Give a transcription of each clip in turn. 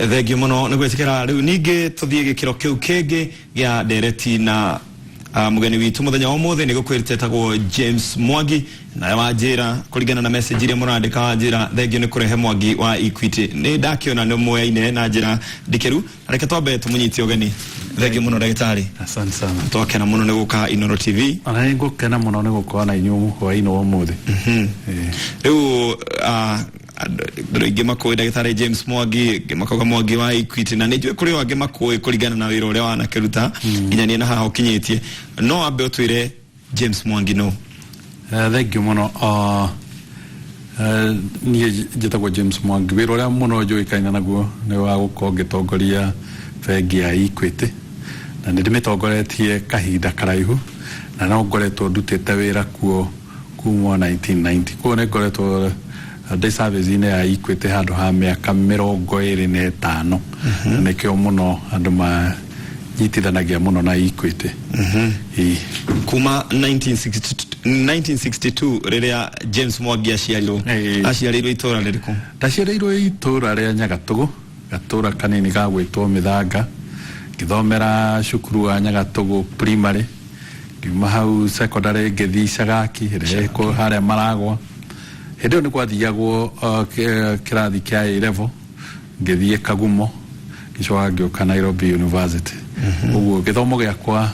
Thegio muno nä gwä tä kä ra rä u ningä tå thiä gä kä ro kä u kä ngä gä a ndereti na mugeni witå må thenya wa må thä nä gå kwä tetagwo James Mwangi na wanjä ra kå ringana na message iria må randä ka wanjä ra thegio nä kå rehe Mwangi wa Equity nä ndakä ona nä mwoyaine na njä ra ndä ru na reke twambe tå må nyitie ũgeni thegio må no ndagĩtarĩ. Asante sana. Twakena må no nä gå ka Inooro TV. Ona nä ngå kena må no nä gå korwo na inyuĩ hwainĩ wa ũmũthĩ. Rĩu andå aingĩ makũĩ ndagĩtarĩ James Mwangi makauga Mwangi wa Equity na nĩ njũĩ kũrĩ o angĩ makũĩ kũringana na wĩra ũrĩa wanakĩruta nginya niĩ na haha ũkinyĩtie no ambe ũtwĩre James Mwangi no. Thengio mũno niĩ njĩtagwo James Mwangi wĩra ũrĩa mũno njũĩkaine naguo nĩ wa gũkorwo ngĩtongoria bengi ya Equity na nĩ ndĩmĩtongoretie kahinda karaihu na no ngoretwo ndutĩte wĩra kuo kuma 1990 kuo nĩ ngoretwo ndĩ service-inĩ ya Equity handũ ha mĩaka 25 na nĩkĩo mũno andũ manyitithanagia mũno na Equity. Kuma 1962 rĩrĩa James Mwangi aciarĩirwo itũra rĩrĩkũ? Ndaciarĩirwo itũra rĩa Nyagatũgũ, gatũra kanini ga gwĩtwo Mĩthanga, ngĩthomera cukuru wa Nyagatũgũ primary, ngiuma hau secondary ngĩthiĩ Cagaki ĩrĩa harĩa Maragwa. Hĩndĩ ĩyo nĩ gwathiagwo kĩrathi kĩa A level ngĩthiĩ Kagumo ngĩcoka ngĩũka Nairobi University. Ũguo gĩthomo gĩakwa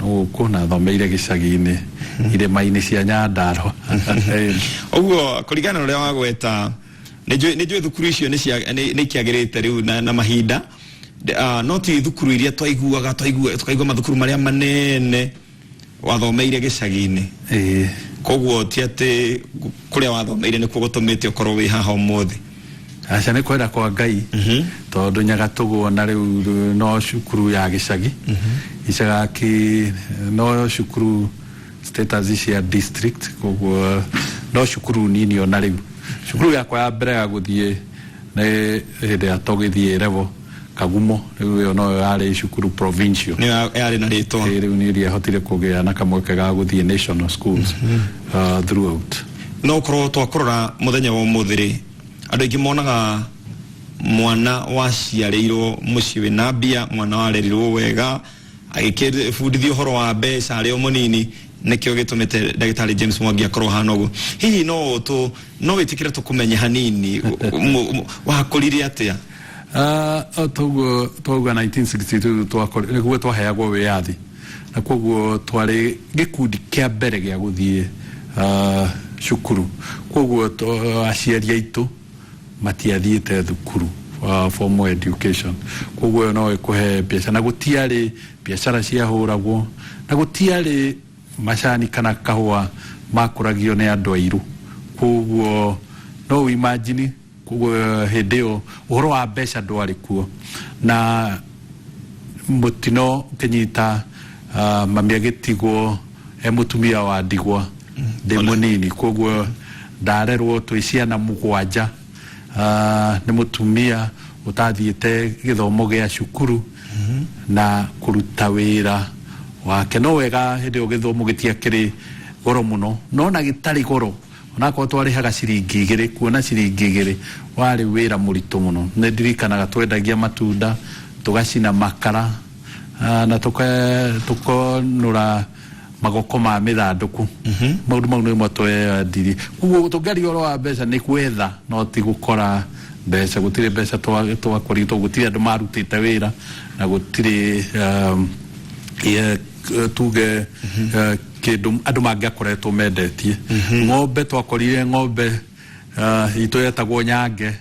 gũkũ na thomeire gĩcagi-inĩ irĩma-inĩ cia Nyandarua. Ũguo kũringana na ũrĩa wagweta nĩ njũĩ thukuru icio nĩ ikĩagĩrĩte rĩu na mahinda no ti thukuru iria twaigua mathukuru marĩa manene wathomeire gĩcagi-inĩ. Koguo ti atĩ kũrĩa wathomeire nĩkuo gũtũmĩte ũkorwo wĩ haha ũmũthĩ? Aca nĩ kwenda kwa Ngai tondũ Nyagatũgũ na rĩu no cukuru ya gĩcagi Icagaki no cukuru status cia district koguo no cukuru nini ona rĩu cukuru yakwa ya mbere ya gũthiĩ nĩ hĩndĩ ya tũgĩthiĩ level Kagumo rĩu ĩyo no yarĩ cukuru provincial nĩ yarĩ na rĩtwa rĩu nĩ iria hotire kũgĩa na kamweke ga gũthiĩ national schools throughout. No ũkorwo twakũrora mũthenya wa ũmũthĩ rĩ andũ aingĩ monaga mwana waciarĩirwo mũciĩ wĩna mbia mwana warerirwo wega agĩbundithio ũhoro wa mbeca arĩ o mũnini nĩkĩo gĩtũmĩte ndagĩtarĩ James Mwangi akorwo hana ũguo. Hihi no wĩtĩkĩre tũkũmenye hanini wakũrire atĩa? Toguo 1962 nĩguo twaheagwo wĩyathi na koguo twarĩ gĩkundi kĩa mbere gĩa gũthiĩ cukuru koguo aciari aitũ matiathiĩte thukuru formal education koguo no ĩkũhe mbeca na gũtiarĩ biacara ciahũragwo na gũtiarĩ macani kana kahũa makũragio nĩ andũ airũ koguo no imagine koguo hĩndĩ ĩyo ũhoro wa mbeca ndwarĩ kuo na mũtino ũkĩnyita mami agĩtigwo mũtumia wa ndigwa ndĩ mũnini koguo ndarerwo twĩ ciana mũgwanja nĩ mũtumia ũtathiĩte gĩthomo gĩa cukuru na kũruta wĩra wake no wega hĩndĩ ĩyo gĩthomo gĩtiakĩrĩ goro mũno no na gĩtarĩ goro onakorwo twarĩhaga ciringi 2 kuona ciringi 2 warĩ wĩra mũritũ mũno. Nĩ ndirikanaga twendagia matunda tũgacina makara na tũkonũra magoko ma mĩthandũkũ maũndũ mau nĩmo twendire. Ũguo tũngĩaria ũhoro wa mbeca nĩ gwetha no ti gũkora mbeca gũtirĩ mbeca twakorirwo gũtirĩ andũ marutĩte wĩra na gũtirĩ tuge kĩndũ andũ mangĩakoretwo mendetie. Ng'ombe twakorire ng'ombe itũ yetagwo Nyange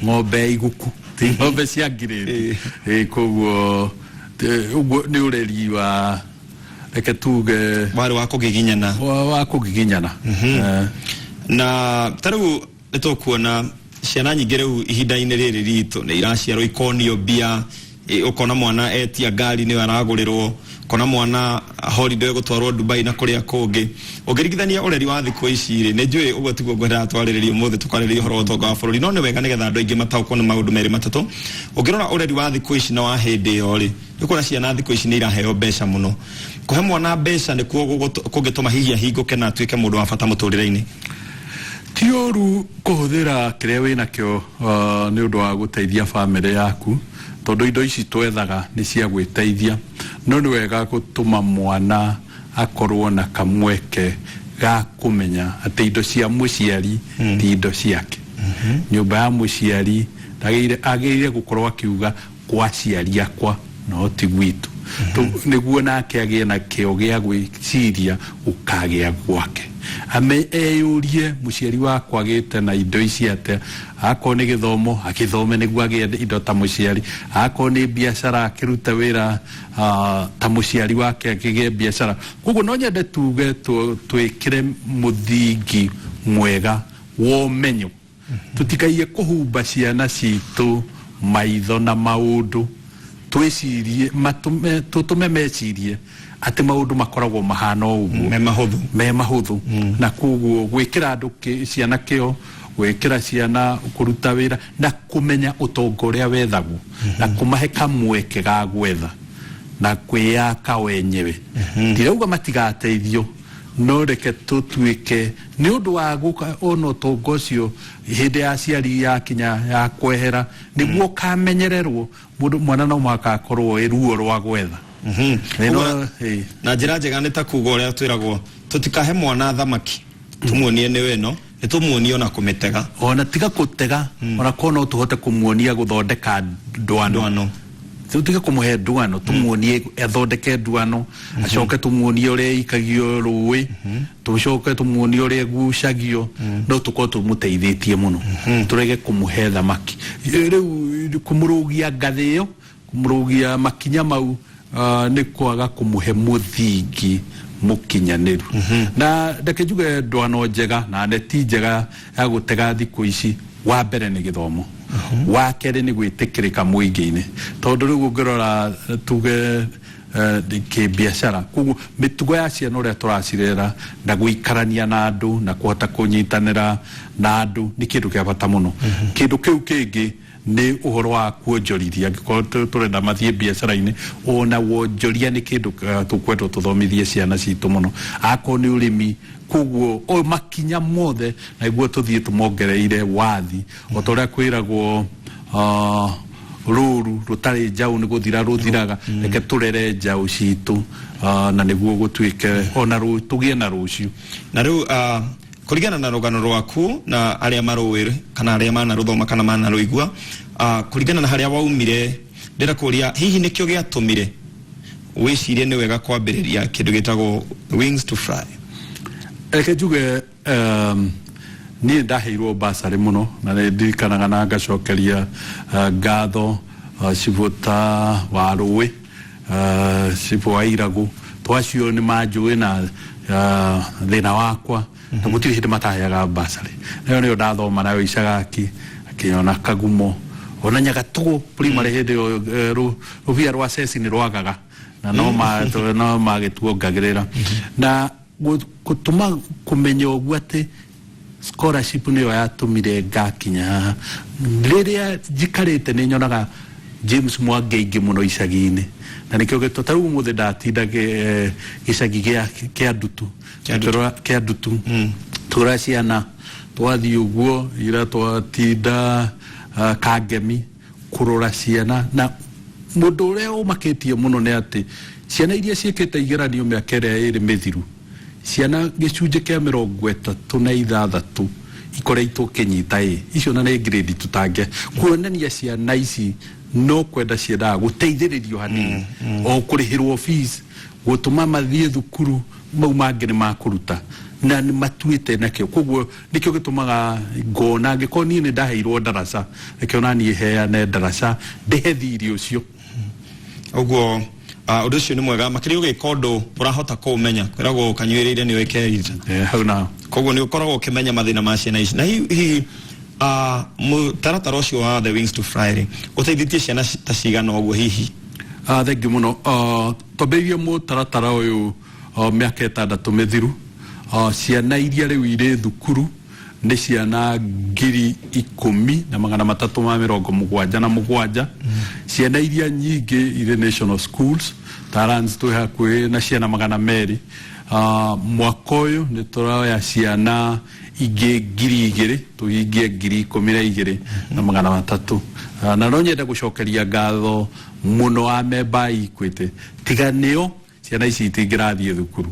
ng'ombe iguku ti ng'ombe cia ngirĩndi koguo nĩ ũreri wa reke tuge warĩ wa kũgiginyana na tarĩu nĩtũkuona ciana nyingĩ rĩu ihinda-inĩ rĩrĩ ritũ nĩ iraciarwo ikonio mbia ũkona mwana etia ngari nĩ aragũrĩrwo kona mwana holiday gũtwarwo Dubai na kũrĩa kũngĩ ũngĩringithania ũreri wa thikũ ici rĩ nĩ njũĩ ũguo tiguo ngwenda twarĩrĩria ũmũthĩ tũkarĩrĩria ũhoro wa ũtonga wa bũrũri no nĩ wega nĩgetha andũ aingĩ mataũkwo nĩ maũndũ merĩ matatũ. Ũngĩrora ũreri wa thikũ ici na wa hĩndĩ ĩyo rĩ nĩkuona ciana thikũ ici nĩ iraheo mbeca mũno kũhe mwana mbeca nĩkuo kũngĩtũma hihi ahingũke na atuĩke mũndũ wa bata mũtũrĩre-inĩ? Tioru kuhuthira kiria wina kio ni undu wa guteithia family yaku tondu indo ici twethaga ni cia gwiteithia no ni wega gutuma mwana akorwo na kamweke ga kumenya ati indo cia muciari ti indo ciake nyumba ya muciari agire gukorwo akiuga kwa ciari akwa no ti gwitu niguo nake agie na kio gia gwiciria ukagia gwake ame eyurie muciari wakwa agite na indo ici ate akoo ni githomo akithome niguo agie indo ta muciari akoo ni biashara akiruta wira ta muciari wake akige biashara koguo no nyende tuge twikire muthingi mwega wo menyo tutikaie kuhumba ciana citu maitho na maundu twicirie tutume mecirie ati maundu makoragwo mahana uguo me mahuthu na koguo gwikira andu ciana kio gwikira ciana kuruta wira na kumenya utongoria wethagwo na kumahe kamweke ga gwetha na kwiyaka wenyewe ndirauga matigateithio no reke tutuike ni undu wa guka ono tongocio hinde ya ciari ya kinya ya kwehera niguo kamenyererwo mundu mwana no mwaka akorwo iruo rwa gwetha na njira njega ni ta kuga uria twiragwo tutikahe mwana thamaki tumuonie ni weno nitumuonie ona kumitega ona tiga kutega ona kono tuhote kumuonia guthondeka ndwano tutige kumuhe ndwano tumuonie athondeke ndwano acoke tumuonie uria ikagio ruwi tucoke tumuonie uria gucagio no tuko tumuteithĩtie muno turege kumuhe thamaki riu kumurugia ngathio kumurugia makinya mau ni kwaga kumuhe muthingi mukinyaniru na ndakijuge ndwano njega na neti njega ya gutega thiku ici wa mbere ni githomo wa kere ni gwitikirika muingi-ini tondu riu ngirora tuge ke biashara kugu mitugo ya ciana uria turacirera na guikarania na andu na kuhota kunyitanira na andu ni kindu kia bata muno kindu kiu kingi ni uhoro wa kuonjorithia ngiko turenda mathie biashara-ini ona wonjoria ni kindu tukwenda tuthomithie ciana citu muno ako ni urimi kuguo o makinya mothe na iguo tuthie tumongereire wathi o toria kwiragwo ruru rutari njau ni guthira ruthiraga reke turere njau citu na niguo gutuike ona tugie na rucio na riu kurigana na rugano rwaku na aria maruwire kana aria mana ruthoma kana mana ruigua kurigana na haria waumire ndira kuria hihi nikio giatumire wicirie ni wega kwambiriria kindu gitagwo Wings to Fly eke juge ni ndaheirwo basari muno na ndirikanaga na ngacokeria ngatho civuta wa ruwi civu wa iragu twacio ni manjui na thina wakwa na gutiri hindi mataheaga basari nayo ni ndathoma nayo icagaki akiona kagumo ona nyagatugo primary hindi ruvia rwa sesi ni rwagaga na no magituo ngagirira na gutuma kumenya uguo ati scholarship niyo yatumire ngakinya riria jikarite ni nyonaga James Mwangi muno icagi-ini na nikio gito taru muthe ndatinda gicagi kia ndutu turaciana twathi uguo ira twatinda kangemi kurora ciana na mundu uria umakitie muno ni ati ciana iria ciikite igeranio miaka iria iri mithiru ciana gicunje kia 36 ikoretwo kinyita icio na ni grade tutange kuonania ciana ici no kwenda ciendaga guteithĩrĩrio hanini o kurihirwo fees gutuma mathie thukuru mau mangi ni makuruta na ni matuite nakio koguo nikio gitumaga ngona ngikoni ni ndaheirwo darasa nikio nani heane darasa ndehethirio ucio uguo undu ucio ni mwega makirio gikondo urahota kumenya kwiragwo kanyuirire ni wekerita hau na koguo ni ukoragwo ukimenya mathina ma ciana ici na hihi mutaratara ucio wa the Wings to Fly uteithĩtie ciana ta cigana uguo hihi thank you muno toberie mutaratara uyu miaka 6 mithiru ciana iria riu ire thukuru ni ciana 10,377 ciana iria nyingi ire national schools tarans tu hakwe na ciana 200 mwaka uyu ni turaoya ciana ige ngiri tuhingie 12,000 na 300 na no nyende gucokeria ngatho muno amemba Equity tiga nio ciana ici itingirathie thukuru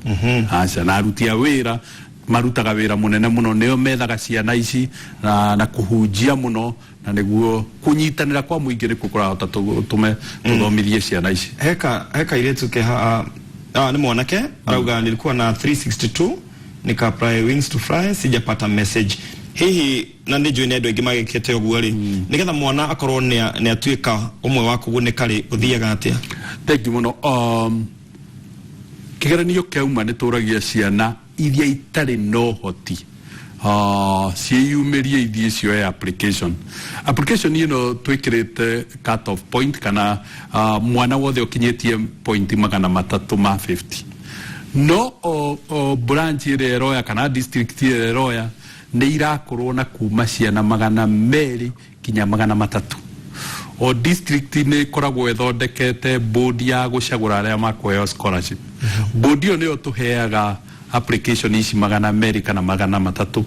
aca na aruti a wira marutaga wira munene muno nio methaga ciana ici na kuhunjia muno na niguo kunyitanira kwa muingire kukurahota tume tuthomithie ciana ici heka iretu ke ni mwanake arauga nilikuwa na 362 nika apply Wings to Fly sijapata message hihi na ndijo inedo igimagekete oguo ri nigetha mwana akorwo ne atuika umwe wa kuguneka ri uthiaga atia thank you muno kigeranio keuma ni turagia ciana iria itari no hoti ciumirie ithie cio application ino twikirite cut off point kana mwana wothe okinyetie point 350 no branch ire Roya kana district ire Roya ni irakorwo na kuma ciana 200 kinya 300 o district ni koragwo ethondekete board ya gucagura aria makoyo scholarship board yo ni otuheaga application ici 200 kana 300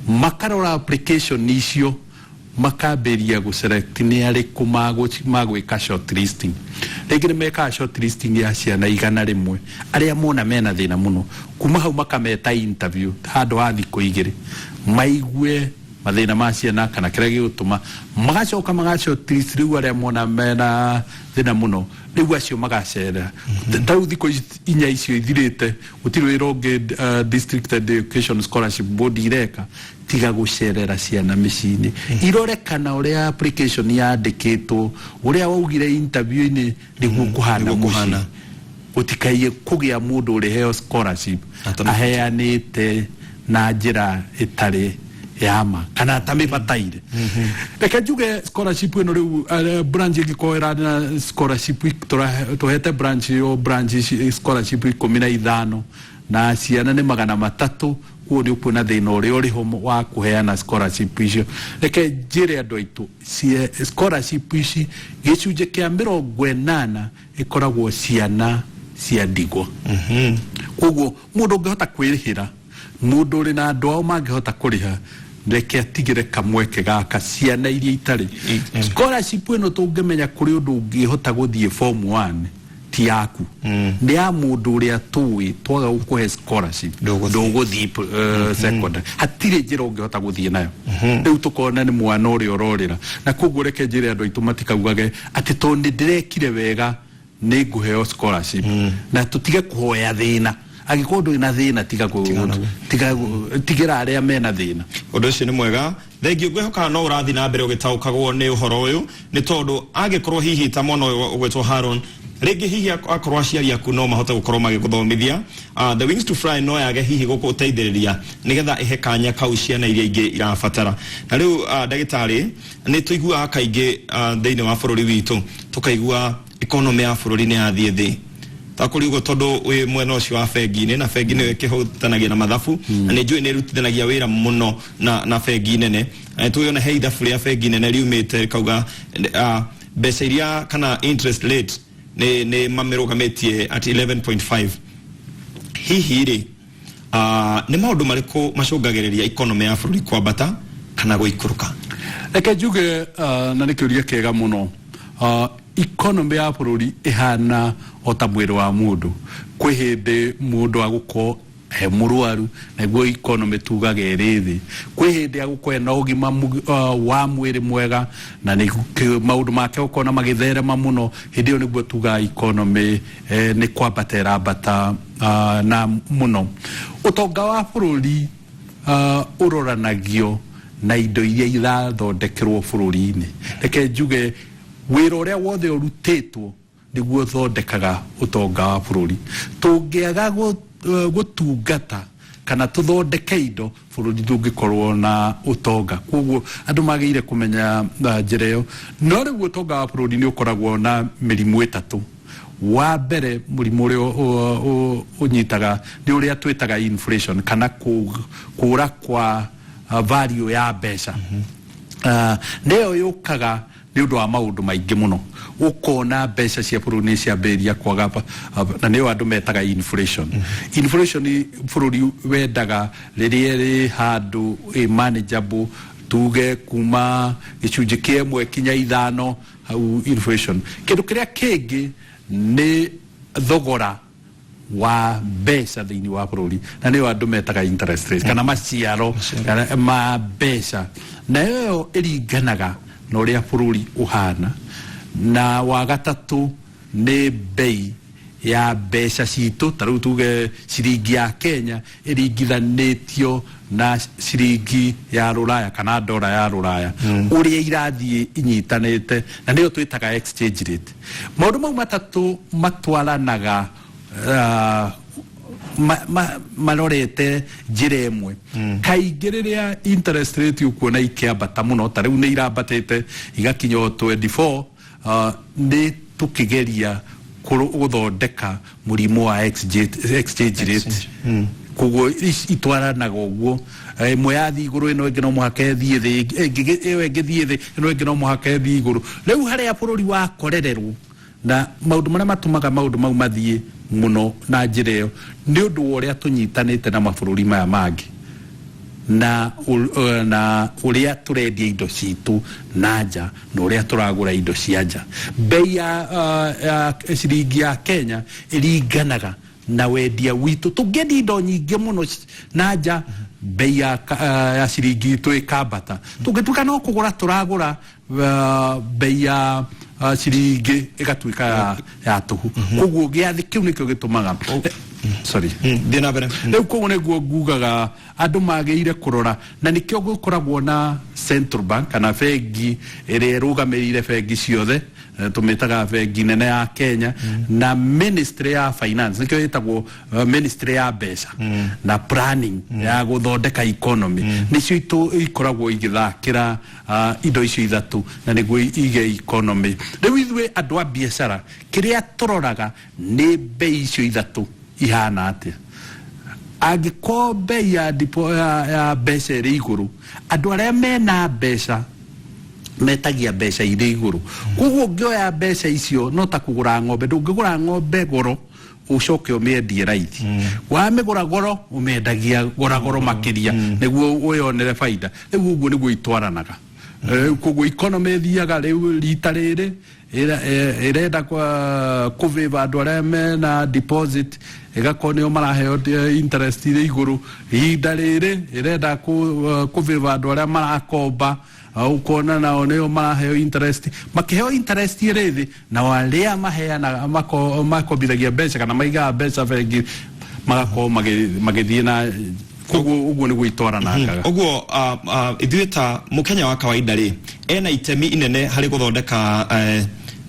makarora application icio makaberia go select ni ariku magwika shortlisting rĩngĩ meka shortlisting ya ciana 100 aria mona mena thina muno kuma hau makameta interview handu ha thikũ 2 maigue mathina ma ciana kana kĩrĩa gĩgũtũma magacoka magashortlist rĩu aria mona mena thina muno rĩu acio magacera tau thikũ 4 icio ithirĩte gũtirĩ wĩra ũngĩ district education scholarship board ireka tiga gucerera ciana micini irore kana uria application yandikitwo uria waugire interview ini niguo kuhana muhana utikaye kugia mundu uri heo scholarship aheanite na njira itari yama kana atamibataire reke njuge scholarship ino riu branch igikoera na scholarship tuhete branch yo branch scholarship 15 na ciana ni 300 kuo ni ukuna thina uri uriho wa kuheana scholarship icio reke njire andu aitu scholarship ici gicunje kia 80 ikoragwo ciana cia ndigwa kuo mundu ungehota kwirihira mundu uri na andu ao mangehota kuriha reke atigire kamweke gaka ciana iria itari scholarship ino tungemenya kuri undu ungihota guthie form 1 ti yaku ni ya mundu uria tuwi twaga gukuhe scholarship nduguthie secondary hatire njira ungihota guthie nayo riu tukona ni mwana uria urorira na kuguo reke njire andu aitu matikaugage ati tondi ndirekire wega ni nguheo scholarship na tutige kuhoya thina agikondo ina thina tigira aria mena thina undu ucio ni mwega thengio gwehoka no urathi na mbere ugitaukagwo ni uhoro uyu ni tondu agikorwo hihi ta mwana ugwetwo Haron rigi hihi akorwo aciari aku no mahote gukorwo magiguthomithia the Wings to Fly no yage hihi gukuteithiriria nigetha ihe kanya kau ciana iria ingi irabatara na riu ndagitari ni tuigua kaingi thiini wa bururi witu tukaigua economy ya bururi ni yathie thi takurigo tondu we mwena ucio wa bengi-ini na bengi niwe kihutanagia na mathabu na ni njui ni rutithanagia wira muno na bengi nene tuyona he ithabu ria bengi nene riumite kauga mbeca iria kana interest rate ni mamirugamitie at 11.5 hihi ri ni maundu mariku macungagiriria economy ya bururi kwambata kana guikuruka reke njuge na ni kiuria kega muno economy ya bururi ihana ota mwiri wa mundu kwi hindi mundu aguko murwaru naguo economy tugage rithi kwi hindi aguko na ugima wa mwiri mwega na ni maundu make ukona magitherema muno hindi yo niguo tuga economy ni kwambatera bata na muno utonga wa bururi uroranagio na indo iria irathondekerwo bururi-ini reke njuge wira uria wothe urutitwo niguo thondekaga utonga wa bururi tungiaga gutungata kana tuthondeke indo bururi ndungikorwo na utonga koguo andu magire kumenya njira iyo no riu utonga wa bururi ni ukoragwo na mirimu 3 wa mbere murimu uria unyitaga ni uria twitaga inflation kana kura kwa value ya mbeca neo yukaga ni undu wa maundu maingi muno ukona mbeca cia bururi ni ciambiria kwaga na ni andu metaga inflation inflation bururi wendaga riria ri handu manageable tuge kuma gicunji kiemwe kinya ithano au inflation kindu kiria kingi ni thogora wa mbeca thiini wa bururi na ni andu metaga interest rate kana maciaro kana ma mbeca na yo iringanaga na uria bururi uhana na wa gatatu ni bei ya mbeca citu taru tuge ciringi ya Kenya iringithanitio na ciringi ya Ruraya kana dola ya Ruraya uria irathie inyitanite na niyo twitaga exchange rate maundu mau matatu matwaranaga malorete jiremwe kaingĩ rĩrĩa interest rate ukuona ikiambata muno ta rĩu nĩ irambatĩte igakinya 24 nĩ tukigeria guthondeka mũrimũ wa exchange rate koguo itwaranaga ũguo ĩmwe yathi igũrũ ĩno ĩngĩ no mũhaka ĩthiĩ thĩ ĩyo ĩngĩthiĩ thĩ ĩno ĩngĩ no mũhaka ĩthiĩ igũrũ rĩu harĩa bũrũri wakorererwo na maundu maria matumaga maundu mau mathie muno na njira iyo ni undu uria tunyitanite na mabũrũri maya mangi na uria turendia indo citu na nja na uria turagura indo cia nja bei ya ciringi ya Kenya iringanaga na wendia witu tungendi indo nyingi muno na nja bei ya ciringi tu ikambata tungituka no kugura turagura bei ya ciringi igatuika ya tuhu koguo giathi kiu nikio gitumaga sorry dina bere leo koguo neguo ngugaga andu magĩire kurora na nikio gukoragwo na central bank kana bengi ĩrĩa ĩrũgamĩrĩire bengi ciothe tumetaga bengi nene ya Kenya na ministry ya finance nikio itagwo ministry ya mbeca na planning ya guthondeka economy nicio ikoragwo igithakira indo icio ithatu na niguo ige economy rĩu ithuĩ andu a biacara kiria turoraga ni bei icio ithatu ihana atia agĩkorwo bei ya mbeca ĩrĩ igũrũ andu arĩa mena mbeca metagia mbeca irĩ igũrũ koguo ũngĩoya mbeca icio no ta kũgũra ng'ombe ndũngĩgũra ng'ombe goro ucoke ũmĩendie raithi wamĩgũra goro ũmĩendagia goro makĩria nĩguo wĩonere baida rĩu ũguo nĩguo itwaranaga koguo economy thiaga rĩu rita rĩrĩ irenda kũviva andũ arĩa mena deposit igakorwo nĩo maraheo interest irĩ igũrũ ihinda rĩrĩ irenda kũviva andũ arĩa marakomba ukona nao nĩo maraheo interest makĩheo interest ĩrĩ thĩ na arĩa maheanaga makombithagia mbeca kana maigaga mbeca bengi magakorwo magĩthiĩ na koguo uguo nĩguo itwaranaga uguo ithuĩ ta mũkenya wa kawaida rĩ ena itemi inene harĩ gũthondeka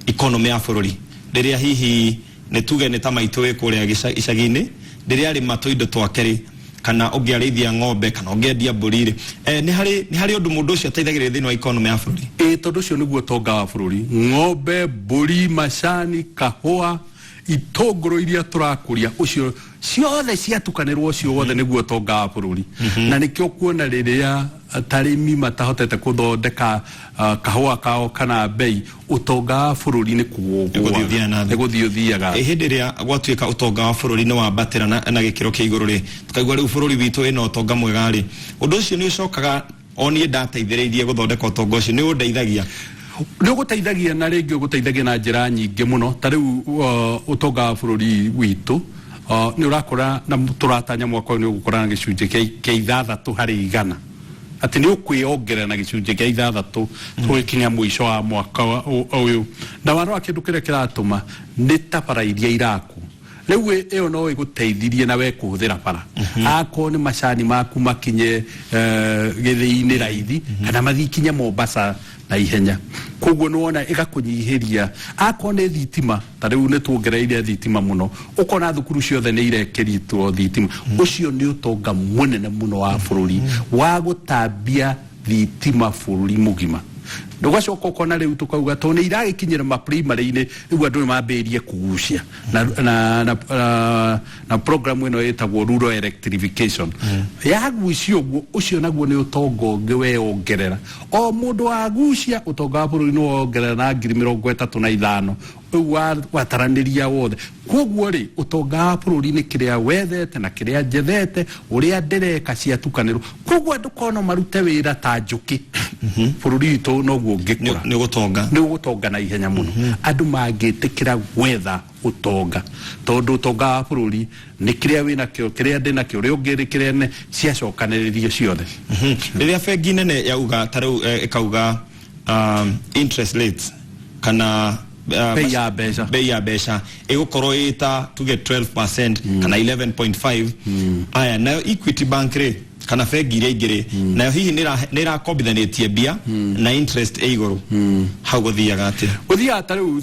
economy ya bũrũri rĩrĩa hihi nĩ tuge nĩ ta maitũ kũrĩa icagi-inĩ rĩrĩa arĩ matũ indo twake rĩ kana ũngĩarĩithia ng'ombe kana ũngĩendia mbũri rĩ nĩ harĩ ũndũ mũndũ ũcio ateithagĩrĩria thĩinĩ wa economy ya bũrũri tondũ ũcio nĩguo ũtonga wa bũrũri ng'ombe mbũri macani kahũa itũngũrũ iria tũrakũria ũcio ciothe ciatukanĩrwo ũcio wothe nĩguo ũtonga wa bũrũri na nĩkĩo kuona rĩrĩa tarĩmi matahotete kũthondeka kahũa kao kana bei ũtonga wa bũrũri nĩ gũthiĩ ũthiaga hĩndĩ ĩrĩa gwatuĩka ũtonga wa bũrũri nĩ wambatĩra na gĩkĩro kĩa igũrũ rĩ tukaigua rĩu bũrũri witũ wĩna ũtonga mwega rĩ ũndũ ũcio nĩ ũcokaga o niĩ ndateithĩrĩirie gũthondeka ũtonga ũcio nĩ ũndeithagia nĩ ũgũteithagia na rĩngĩ ũgũteithagia na njĩra nyingĩ mũno ta rĩu ũtonga wa bũrũri witũ nĩ ũrakora na tũratanya mwaka ũyũ nĩ ũgũkora na gĩcunjĩ kĩa 6 harĩ 100 atĩ nĩ ũkwĩongerera na gĩcunjĩ kĩa 6 tũgĩkinya mũico wa mwaka ũyũ na warora kĩndũ kĩrĩa kĩratũma nĩ ta bara iria irakwo rĩu ĩyo no ĩgũteithirie na we kũhũthĩra bara akorwo nĩ macani maku makinye gĩthĩ-inĩ raithi kana mathiĩ kinye Mombasa na ihenya koguo nĩ wona ĩgakũnyihĩria akorwo nĩ thitima ta rĩu nĩ tuongereire thitima mũno ũkona thukuru ciothe nĩ irekĩrĩtwo thitima ũcio nĩ ũtonga mũnene mũno wa bũrũri wa gũtambia thitima bũrũri mũgima ndugacoka ukona riu tukauga to ni iragikinyira ma primary ine riu andu mambirie kugucia na program ino yetagwo rural electrification yagucio ucio naguo ni utongo ngiwe ongerera o mundu wagucia utonga wa bururi no ongerera na 35,000 wataraniria wothe koguo ri utonga wa bururi ni kiria wethete na kiria njethete uria ndireka ciatukanirwo koguo andu kono marute wira ta njuki bururi to noguo ngikura ni gutonga na ihenya muno andu mangitikira gwetha utonga tondu utonga wa bururi ni kiria wina kio kiria ndina kio ri ungirikirene ciacokaniririo ciothe riria bengi nene yauga taru ikauga interest rates kana bei ya besha igukorwo ita tuge 12% kana 11.5 aya na Equity Bank re kana bengi iria ingire na hihi nira kombithanetie bia na interest iguru hau guthiaga ati guthia taru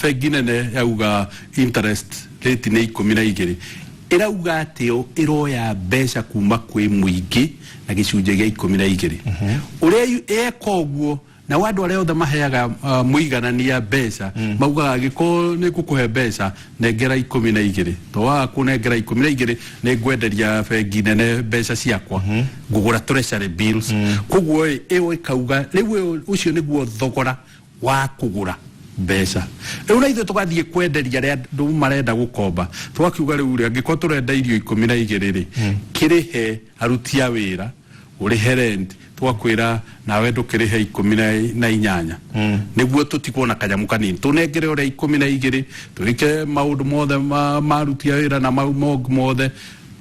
bengi nene yauga interest rate ni 12 irauga atio iroya besha kuma kwi muingi na gicunje gia 12 uria ekoguo na wadu arĩa othe maheaga muiganania mbeca maugaga giko ni gukuhe mbeca nengera 12 to wa kunengera 12 ni ngwenderia bengi nene mbeca ciakwa ngugura treasury bills koguo ĩyo ikauga rĩu ucio nĩguo thogora wa kugura mbeca rĩu na ithuĩ tũgathiĩ kwenderia arĩa andũ marenda gukomba twakiuga rĩu rĩ angĩkorwo tũrenda irio 12 rĩ kĩrĩhe aruti a wĩra ũrĩhe rent twakwira nawe ndukirihe 18 niguo tutigwo na kanyamu kanini tunengere ore 12 turike maundu mothe marutia wira na maumog mothe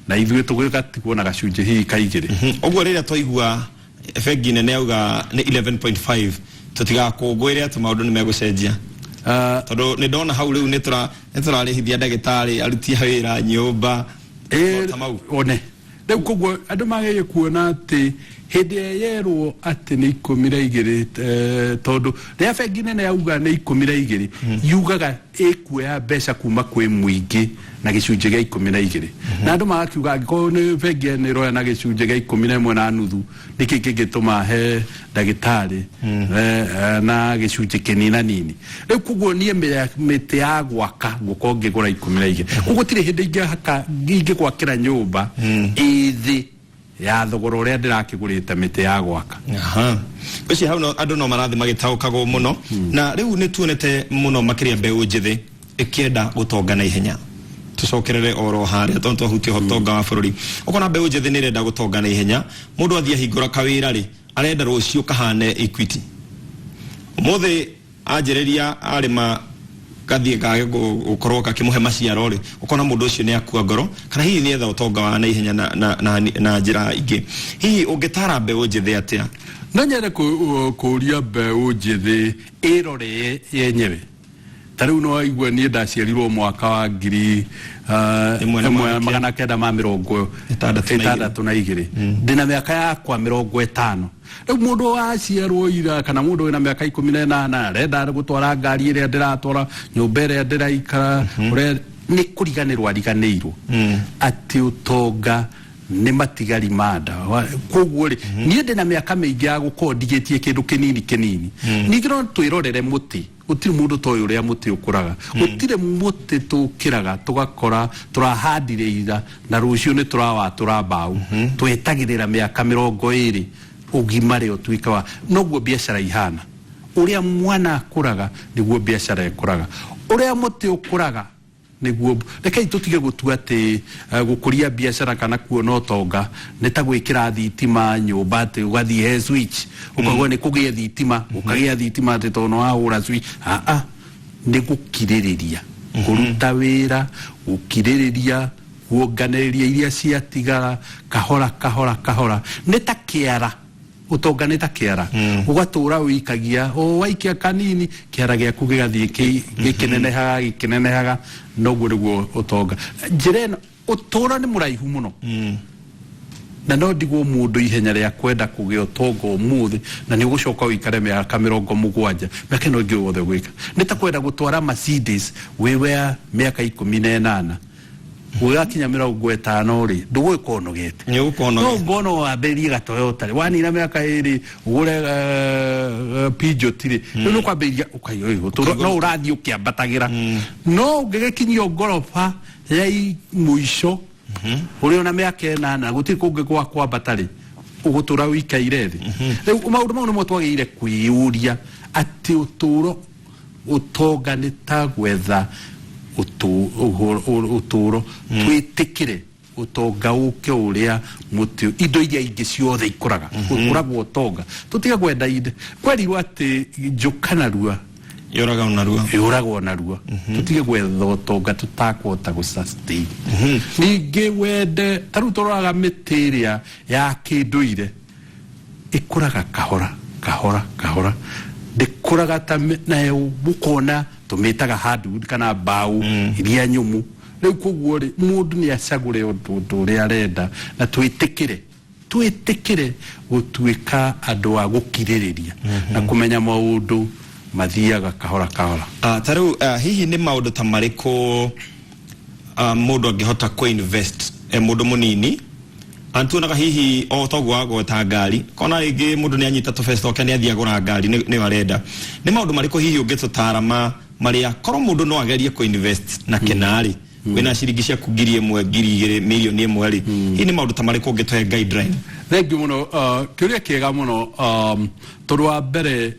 na ithuĩ tugigatigwo na gacunje hihi kaigire oguo rĩrĩa twaigua bengi nene yauga ni 11.5 tutigakũngũĩre ati maundu ni megucenjia tondu ni ndona hau rĩu nĩ tũrarĩhithia ndagĩtarĩ aruti a wĩra nyũmba one rĩu koguo andũ magĩrĩire kuona atĩ hindi yerwo ati ni 12 tondu ria bengi nene yauga ni 12 yugaga ikuoya mbeca kuma kwi muingi na gicunje gia 12 na andu magakiuga angĩkorwo ni bengi ni roya na gicunje gia 11.5 niki kingituma he ndagĩtarĩ na gicunje kinina nini rĩu koguo nie mĩtĩ ya gwaka gukorwo ngĩgũra 12 koguo tire hindi ingĩgwakĩra nyũmba ithi ya thogora uria ndirakigurite mĩtĩ ya gwaka uci hau andu no marathi magitaukagwo muno na riu ni tuonete muno makiria mbeu njithi ikienda gutonga na ihenya tucokerere oro haria tonto hutio hotonga wa bururi ukona mbeu njithi ni renda gutonga na ihenya mundu athia hingura kawira ri arenda rucio kahane Equity mothe anjereria arima kathie kage gukorwo kakimuhe maciaro ri ukona mundu ucio ni akua ngoro kana hihi ni etha utonga wa na ihenya na njira ingi hihi ungitara mbeu njithi atia no nyere kuria mbeu njithi irore yenyewe tariu no igwe ni ndaciarirwo mwaka wa 1962 ndina miaka yakwa 50 riu mundu waciarwo ira kana mundu wina miaka 18 renda gutwara ngari iria ndiratwara nyumba iria ndiraikara ni kuriganirwo ariganirwo ati utonga ni matigari manda koguo ri nie ndina miaka mingi ya gukorwo ndigetie kindu kinini nigiro twirorere muti utiri mundu toyo uria muti ukuraga utire muti tukiraga tugakora turahandirira na rucio ni turawatura mbau twetagirira miaka 20 ugimare utuika wa noguo biashara ihana uria mwana akuraga niguo biashara ikuraga uria muti ukuraga niguo rekei tutige gutua ati gukuria biashara kana kuona utonga nita gwikira thitima nyumba ati ugathie he switch ukagwa ni kugia thitima ukagia thitima ati tono ahura switch ni gukiririria kuruta wira ukiririria kuonganiriria iria ciatigara kahora nita kiara utonga nita kiara ugatura wikagia waikia kanini kiara giaku gigathie gikinenehaga noguo niguo utonga njireno utura ni muraihu muno na no ndigwo mundu ihenya ria kwenda kugia utonga umuthi na ni ugucoka wikare miaka 70 miaka no ngi wothe gwika nita kwenda gutwara Mercedes wewe miaka 18 ugakinya 50 ri ndugo ikonogete ni ukono no ngono wa beri ga Toyota wani na miaka iri ugure Peugeot ri no kwa beri ukayo to no radio kiambatagira no gegekinyio gorofa yai muisho uri ona miaka na gutiri kunge kwa batari ugutura wikaire thi riu maundu mau nimo twagire kwiuria ati uturo utoganita gwetha uturo twitikire utonga uke uria muti indo iria ingi ciothe ikuraga ukuragwo utonga tutiga gwenda inde kwerirwo ati njukanarua yoragwo narua tutige gwetha utonga tutakwota gu sustain ningi wende taru toraga mitiria ya kinduire ikuraga kahora ndikuraga ta nayo bukona tumitaga hardwood kana bau iria nyumu riu koguo ri mundu ni acagure undu ria arenda na twitikire gutuika andu a gukiririria na kumenya maundu mathiaga kahora taru hihi ni maundu ta mariko mundu angihota ku invest mundu munini antunaga hihi o togwa gweta ngari kona ingi mundu ni anyita to first okani athia gura ngari ni warenda ni maundu mariko hihi ungitutarama maria koro mundu no agerie ku invest na kenari wena ciringi cia kugirie 1 milioni 1 ri hihi ni maundu ta mariko ungitoe guideline thengi muno kiuria kiega muno torwa mbere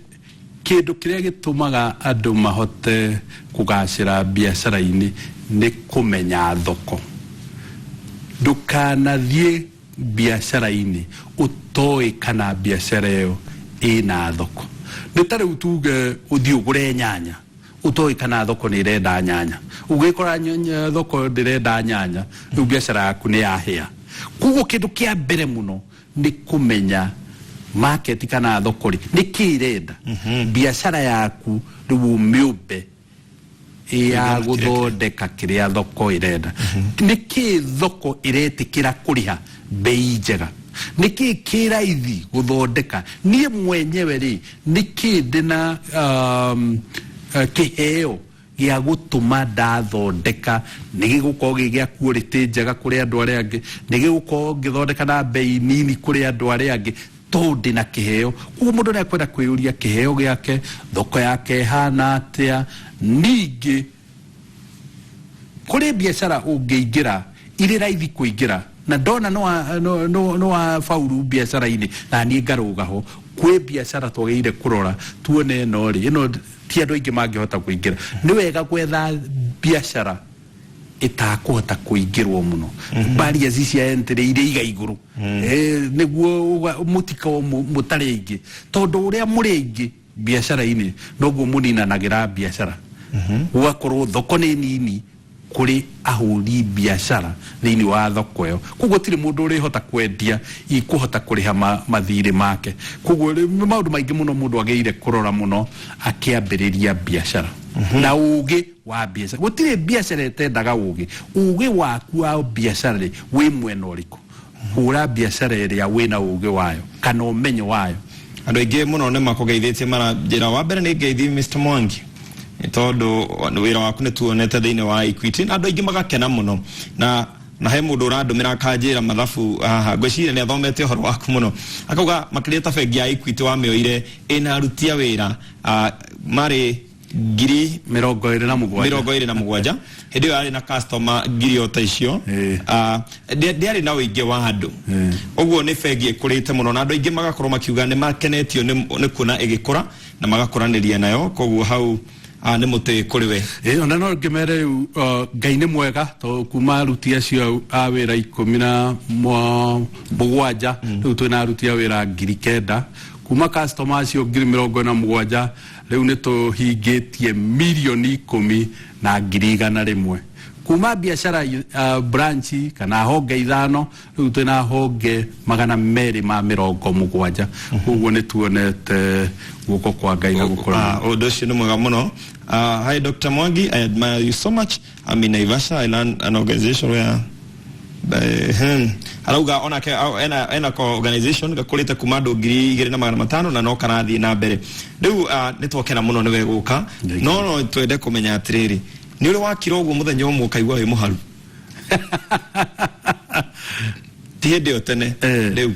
kindu kiria gitumaga andu mahote kugacira biashara-ini ni kumenya thoko ndukanathie biashara-ini utoi kana biashara iyo ina thoko nitare utuge uthio gure nyanya utoi kana thoko ni irenda nyanya ugikora thoko ndirenda nyanya riu biashara yaku ni yahia kugo kindu kia mbere muno ni kumenya market kana thoko ri nikirenda biashara yaku riu miumbe ya guthondeka kiria thoko irenda niki thoko iretikira kuriha bei njega niki kiraithi guthondeka nie mwenyewe ri niki ndina kiheo gia gutuma ndathondeka nigigukorwo gia quality njega kuri andu aria angi nigigukorwo ngithondeka na bei nini kuri andu aria angi tondi na kiheo kuo mundu ni kwenda kwiyuria kiheo giake thoko yake hana atia ningi kuri biashara ungiingira iri raithi kuingira na ndona no faulu biashara-ini na ni ngarugaho kwi biashara twageire kurora tuone no ri ino ti andu aingi mangihota kuingira ni wega gwetha biashara itakuhota kuingirwo muno bari cia entry ire iga iguru niguo mutika mutare ingi tondu uria muri ingi biashara-ini noguo muninanagira biashara ugakorwo thoko ni nini kuri ahuri biashara thiini wa thoko yo kugo tiri mundu uri hota kwendia ikuhota kuriha mathiri make kugo maundu maingi muno mundu ageire kurora muno akiambiriria biashara na ugi wa biashara gutire biashara etendaga ugi waku wa biashara wi mwena uriku hura biashara iria wina ugi wayo kana umenyo wayo andu aingi muno ne makugeithĩtie mara njira wa mbere ni ngeithi Mr. Mwangi tondu wira waku ni tuonete thiini wa Equity andu aingi magakena muno na he mundu urandumira kanjira mathabu haha ngwiciria ni athomete uhoro waku muno akauga makireta bengi ya Equity wa mioire ina arutia wira mari 27 hindi yo ari na customer ngiri ota icio ndiari na uingi wa andu uguo ni bengi ikurite muno na andu aingi magakorwo makiuga ni makenetio ni kuna igikura na magakoraniria nayo koguo hau ni muti kuri we ona no ngimere ngai ni mwega to kuma aruti acio a wira 17 riu twina aruti a wira 9,000 kuma customer acio 27,000 riu ni tuhingitie milioni 10 na 100,000 kuma biashara branch kana honge 5 riu twina honge 270 uguo ni tuonete guko kwa ngai na gukora undu ucio ni mwega muno. Hi Dr. Mwangi, I admire you so much. I'm in Naivasha. I run an organization where arauga ona ke ena ko organization gakulite kumado 2,500 na no karathi na mbere riu nitwokena muno ni weguka no twende kumenya atiriri ni uri wakira uguo muthenya umwe kaigwa wi muharu Tiende otene leu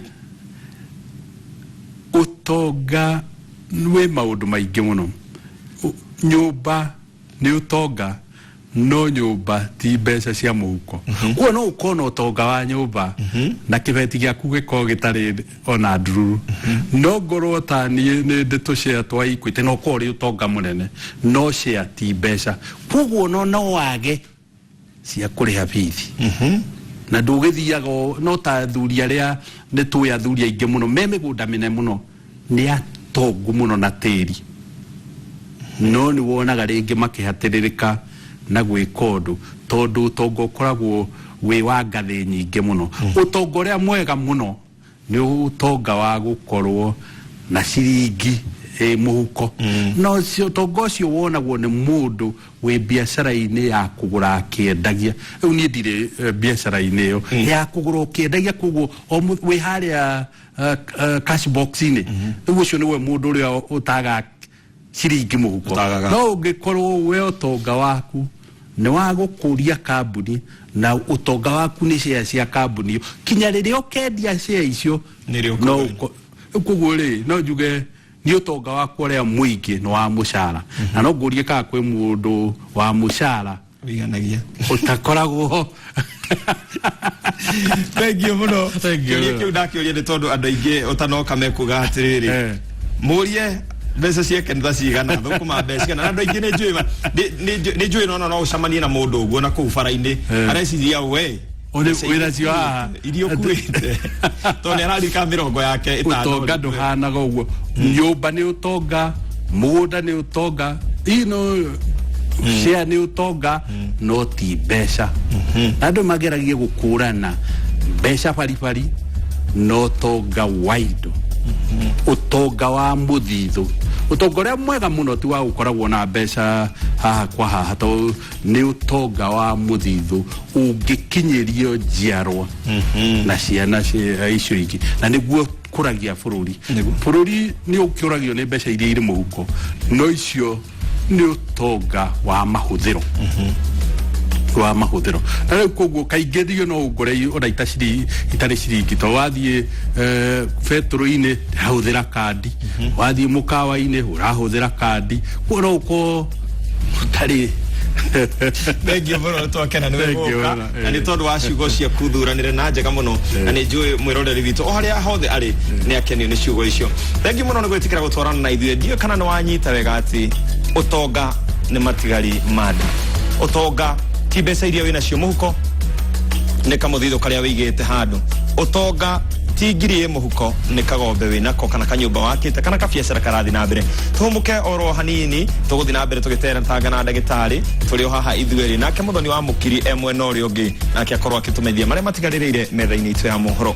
utonga we maundu maingi muno nyumba ni utonga no nyumba ti mbeca cia muhuko kuo no ukono utonga wa nyumba na kibeti giaku giko gitari ona nduru no ngorwo ta ni ndeto share twa Equity no kori utonga munene no share ti mbeca kuo no wage cia kuriha bithi na ndugithiaga no ta thuri aria ne tuya thuri aingi muno memigunda mine muno ni atongu muno na tiri no ni wonaga ringi makihatirika na gwikondo tondu utongo ukoragwo wi wa ngathi nyingi muno utongo ria mwega muno ni utonga wa gukorwo na ciringi muhuko no cio utongo ucio wonagwo ni mundu wi biacara-ini ya kugura kiendagia riu ni ndire biacara-ini iyo ya kugura kiendagia kuguo wi haria cash box-ini riu ucio niwe mundu uria utaga ciringi muhuko no ungikorwo we utonga waku ni wa gukuria kambuni na utonga waku ni cia kambuni kinya riria ukendia cia icio no kuguo ri no njuge ni utonga waku uria muingi no wa mushara na no ngurie ka kwi mundu wa mushara wiganagia utakoragwo thank you muno kiu ndakioria ni tondu andu aingi utanoka mekuga atiriri murie mbeca ciake nda cigana thukuma mbeca na andu aingi ni njui no ucamanie na mundu uguo na kuu bara-ini areciria we wira cio haha irio kuite toni ararika mirongo yake utonga nduhanaga uguo nyumba ni utonga mugunda ni utonga ino share ni utonga no ti mbeca andu mageragia gukurana mbeca baribari no tonga waido utonga wa muthithu utonga uria mwega muno ti wa gukoragwo na mbeca haha kwa haha to ni utonga wa muthithu ungikinyirio njiarwa na ciana icio ingi na niguo kuragia bururi ni ukiuragio ni mbeca iria iri muhuko no icio ni utonga wa mahuthiro wa mahuthiro na riu koguo kaingirio no ugure ona itari ciringi to wathie petro-ini urahuthira kandi wathie mukawa-ini urahuthira kandi kuo uko utari thank you muno twakena niwe muka na ni tondu wa ciugo cia kuthuranire na njega muno na ni njui mwiroreri witu o haria hothe ari ni akenio ni ciugo icio thank you muno ni gwitikira gutwarana na ithuĩ ndio kana ni wanyita wega ati utonga ni matigari mada utonga ti mbeca iria wina cio muhuko ni kamuthithu karia wigite handu utonga ti ngiri muhuko ni kagombe winako kana kanyumba wakite kana kabiacara karathi na mbere tumuke oro hanini tuguthi na mbere tugitera tanga na ndagitari turi o haha ithueri nake muthoni wa mukiri emwe no ri ungi nake akorwo akitumethia maria matigaririire metha-ini itu ya mohoro